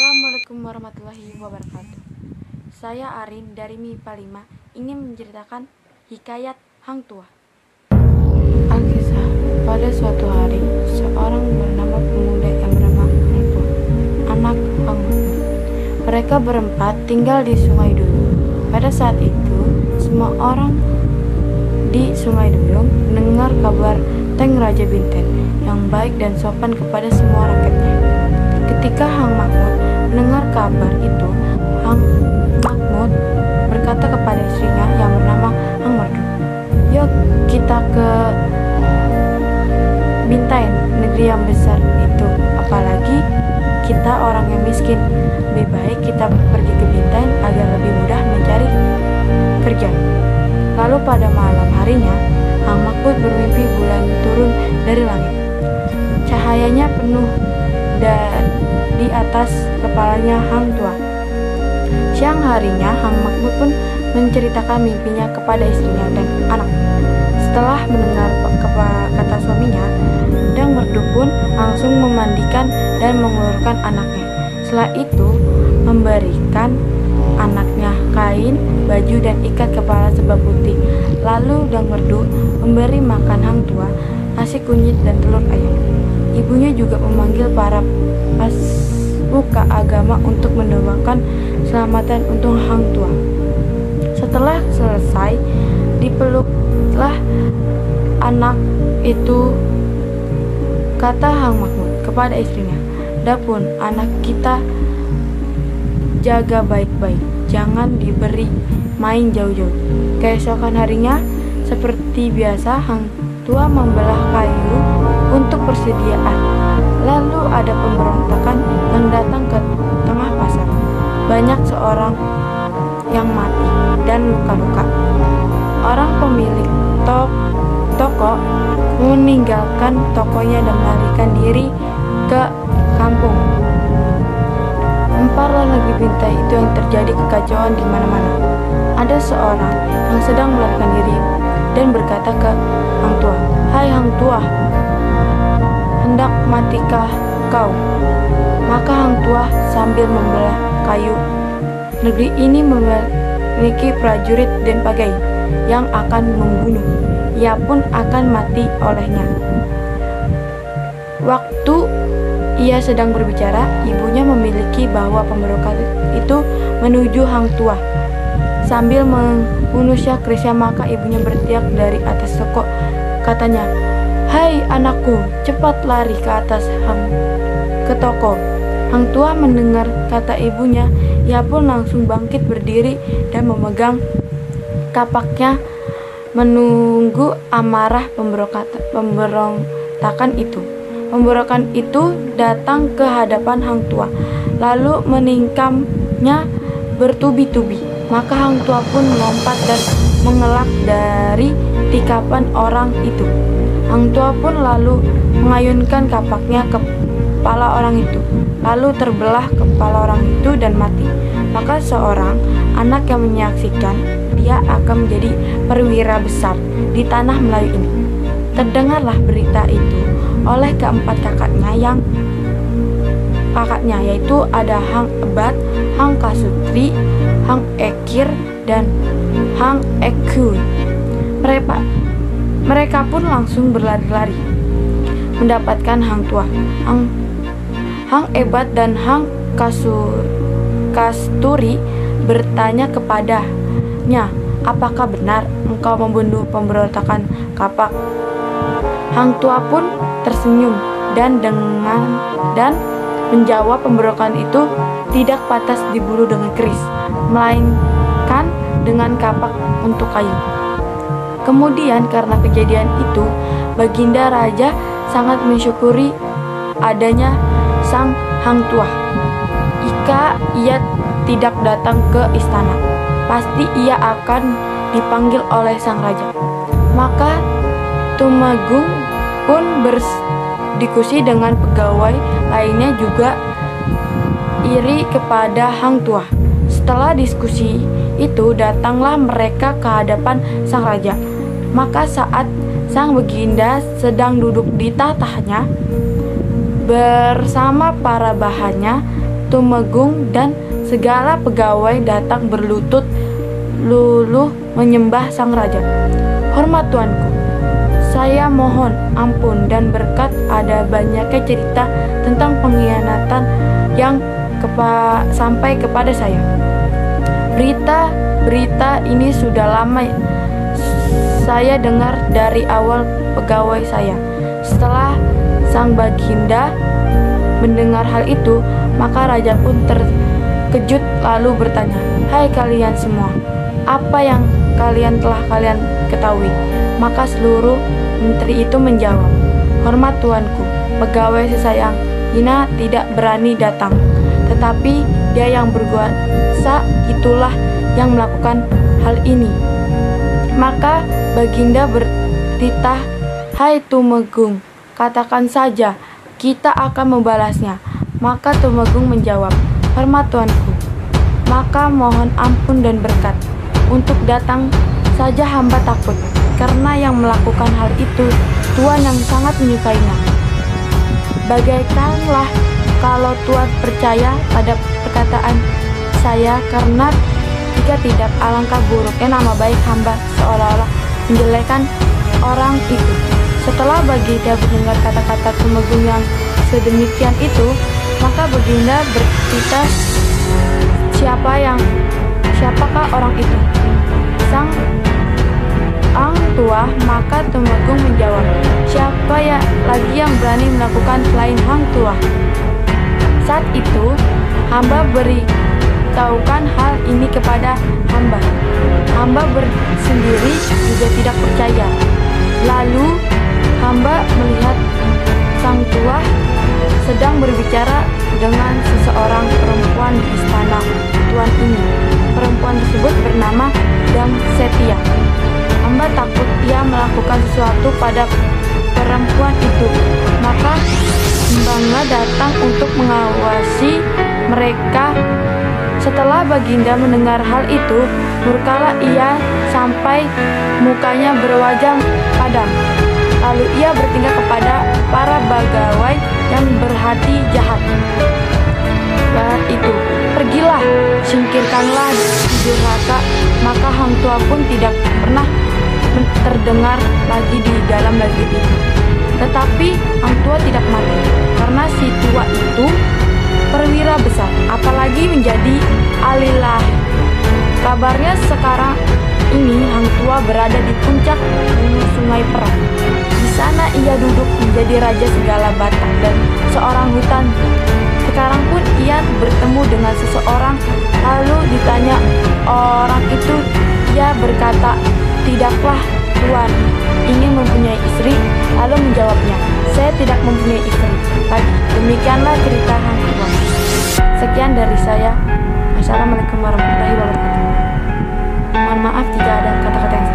Assalamualaikum warahmatullahi wabarakatuh. Saya Arin dari MIPA 5 ingin menceritakan hikayat Hang Tuah. Alkisah, pada suatu hari, seorang bernama pemuda yang bernama Hang Tuah, anak Hang Mahmud. Mereka berempat tinggal di Sungai Duyung. Pada saat itu, semua orang di Sungai Duyung mendengar kabar Teng Raja Binten yang baik dan sopan kepada semua rakyatnya. Ketika Hang Mahmud mendengar kabar itu, Hang Mahmud berkata kepada istrinya yang bernama Hang Merdu, "Yuk kita ke Bintan, negeri yang besar itu. Apalagi kita orang yang miskin. Lebih baik kita pergi ke Bintan agar lebih mudah mencari kerja." Lalu pada malam harinya, Hang Mahmud bermimpi bulan turun dari langit. Cahayanya penuh dan di atas kepalanya Hang Tuah. Siang harinya, Hang Mahmud pun menceritakan mimpinya kepada istrinya dan anak. Setelah mendengar kata suaminya, Dang Merdu pun langsung memandikan dan mengeluarkan anaknya. Setelah itu, memberikan anaknya kain, baju, dan ikat kepala sebab putih. Lalu Dang Merdu memberi makan Hang Tuah nasi kunyit dan telur ayam. Ibunya juga memanggil para pemuka agama untuk mendoakan keselamatan untuk Hang Tuah. Setelah selesai, dipeluklah anak itu. Kata Hang Mahmud kepada istrinya, "Dapun anak kita jaga baik-baik, jangan diberi main jauh-jauh." Keesokan harinya, seperti biasa, Hang Tuah membelah kayu untuk persediaan. Lalu ada pemberontakan yang datang ke tengah pasar. Banyak seorang yang mati dan luka-luka. Orang pemilik toko meninggalkan tokonya dan melarikan diri ke kampung. Emparlah negeri Bintan itu yang terjadi kekacauan di mana-mana. Ada seorang yang sedang melarikan diri dan berkata ke Hang Tuah, "Hai Hang Tuah, hendak matikah kau?" Maka Hang Tuah sambil membelah kayu, "Negeri ini memiliki prajurit dan pagai yang akan membunuh. Ia pun akan mati olehnya." Waktu ia sedang berbicara, ibunya memiliki bahwa pemberontak itu menuju Hang Tuah. Sambil mengunusnya kerisnya, maka ibunya berteriak dari atas toko. Katanya, "Hai anakku, cepat lari ke atas ke toko." Hang Tuah mendengar kata ibunya, ia pun langsung bangkit berdiri dan memegang kapaknya menunggu amarah pemberontakan itu. Pemberontakan itu datang ke hadapan Hang Tuah, lalu meningkamnya bertubi-tubi. Maka Hang Tuah pun melompat dan mengelak dari tikapan orang itu. Hang Tuah pun lalu mengayunkan kapaknya ke kepala orang itu, lalu terbelah kepala orang itu dan mati. Maka seorang anak yang menyaksikan dia akan menjadi perwira besar di tanah Melayu ini. Terdengarlah berita itu oleh keempat kakaknya, yaitu ada Hang Ebat, Hang Kasutri, Hang Ekir, dan Hang Ekui. Mereka pun langsung berlari-lari mendapatkan Hang Tuah. Hang Ebat dan Hang Kasturi bertanya kepadanya, "Apakah benar engkau membunuh pemberontakan kapak?" Hang Tuah pun tersenyum dan menjawab, "Pemberontakan itu tidak pantas dibunuh dengan keris, melainkan dengan kapak untuk kayu." Kemudian karena kejadian itu, Baginda Raja sangat mensyukuri adanya sang Hang Tuah. Jika ia tidak datang ke istana, pasti ia akan dipanggil oleh sang raja. Maka Tumenggung pun berdiskusi dengan pegawai lainnya juga iri kepada Hang Tuah. Setelah diskusi itu, datanglah mereka ke hadapan sang raja. Maka saat sang Baginda sedang duduk di tahtanya bersama para bahannya, Tumenggung dan segala pegawai datang berlutut luluh menyembah sang raja. Hormat tuanku, saya mohon ampun dan berkat ada banyaknya cerita tentang pengkhianatan yang sampai kepada saya. Berita ini sudah lama saya dengar dari awal pegawai saya. Setelah sang Baginda mendengar hal itu, maka raja pun terkejut lalu bertanya, "Hai kalian semua, apa yang telah kalian ketahui?" Maka seluruh menteri itu menjawab, "Hormat tuanku, pegawai sesayang hina tidak berani datang, tetapi dia yang berkuasa itulah yang melakukan hal ini." Maka Baginda bertitah, "Hai Tumenggung, katakan saja, kita akan membalasnya." Maka Tumenggung menjawab, "Hormat tuanku, maka mohon ampun dan berkat. Untuk datang saja hamba takut, karena yang melakukan hal itu tuan yang sangat menyukainya. Bagaikanlah kalau tuan percaya pada perkataan saya, karena jika tidak alangkah buruknya nama baik hamba seolah-olah menjelekkan orang itu." Setelah Baginda mendengar kata-kata Tumenggung yang sedemikian itu, maka Baginda bertitah, siapakah orang itu? Sang tua. Maka Tumenggung menjawab, "Siapa ya lagi yang berani melakukan selain Hang Tuah?" Saat itu hamba beritahukan hal ini kepada hamba. Hamba sendiri juga tidak percaya. Lalu hamba melihat sang tua sedang berbicara dengan seseorang perempuan di istana tuan ini. Perempuan tersebut bernama Dam Setia. Hamba takut ia melakukan sesuatu pada perempuan itu. Maka Mbangla datang untuk mengawasi mereka. Setelah Baginda mendengar hal itu, murkalah ia sampai mukanya berwajah padam. Lalu ia bertingkah kepada para pegawai yang berhati jahat itu, "Pergilah, singkirkanlah durhaka." Maka Hang Tuah pun tidak pernah terdengar lagi di dalam negeri itu. Tetapi Hang Tuah tidak mati, karena si tua itu perwira besar, apalagi menjadi alilah. Kabarnya sekarang ini Hang Tuah berada di puncak gunung Sungai Perang. Di sana ia duduk menjadi raja segala Batak dan seorang hutan. Sekarang pun ia bertemu dengan seseorang, lalu ditanya orang itu. Ia berkata, "Tidaklah tuan ingin mempunyai istri?" Lalu menjawabnya, "Saya tidak mempunyai istri lagi." Demikianlah cerita Hang Tuah. Sekian dari saya. Wassalamualaikum warahmatullahi wabarakatuh. Mohon maaf jika ada kata-kata yang